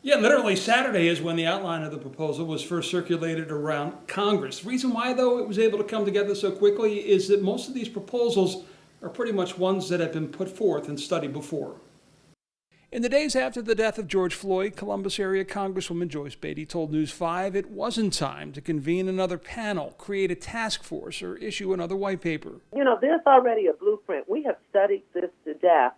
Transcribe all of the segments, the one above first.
Yeah, literally Saturday is when the outline of the proposal was first circulated around Congress. The reason why, though, it was able to come together so quickly is that most of these proposals are pretty much ones that have been put forth and studied before. In the days after the death of George Floyd, Columbus area Congresswoman Joyce Beatty told News 5 it wasn't time to convene another panel, create a task force, or issue another white paper. You know, there's already a blueprint. We have studied this to death,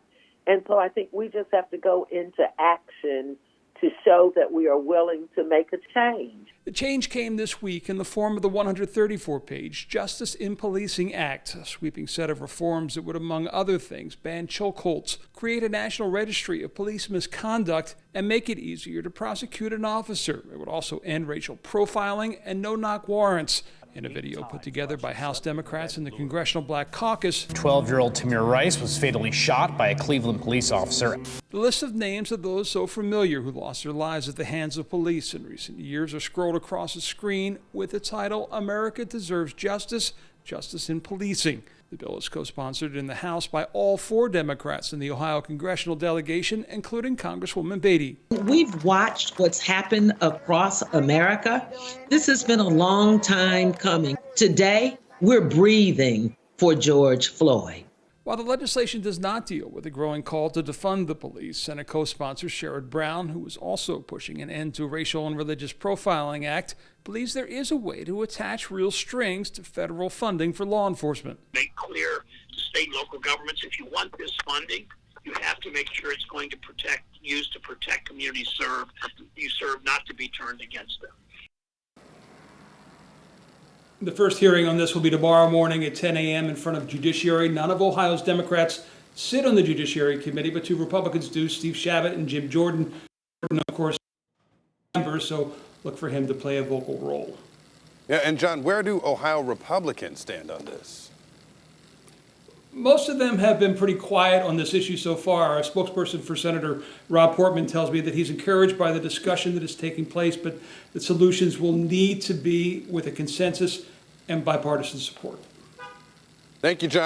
and so I think we just have to go into action to show that we are willing to make a change. The change came this week in the form of the 134-page Justice in Policing Act, a sweeping set of reforms that would, among other things, ban chokeholds, create a national registry of police misconduct, and make it easier to prosecute an officer. It would also end racial profiling and no-knock warrants. In a video put together by House Democrats and the Congressional Black Caucus, 12-year-old Tamir Rice was fatally shot by a Cleveland police officer. The list of names of those so familiar who lost their lives at the hands of police in recent years are scrolled across the screen with the title, America Deserves Justice, Justice in Policing. The bill is co-sponsored in the House by all 4 Democrats in the Ohio congressional delegation, including Congresswoman Beatty. We've watched what's happened across America. This has been a long time coming. Today, we're breathing for George Floyd. While the legislation does not deal with the growing call to defund the police, Senate co-sponsor Sherrod Brown, who is also pushing an end to Racial and Religious Profiling Act, believes there is a way to attach real strings to federal funding for law enforcement. Make clear to state and local governments, if you want this funding, you have to make sure it's going to used to protect communities you serve, not to be turned against them. The first hearing on this will be tomorrow morning at 10 a.m. in front of Judiciary. None of Ohio's Democrats sit on the Judiciary Committee, but 2 Republicans do, Steve Chabot and Jim Jordan. Jordan, of course, members, so look for him to play a vocal role. Yeah, and John, where do Ohio Republicans stand on this? Most of them have been pretty quiet on this issue so far. A spokesperson for Senator Rob Portman tells me that he's encouraged by the discussion that is taking place, but the solutions will need to be with a consensus and bipartisan support. Thank you, John.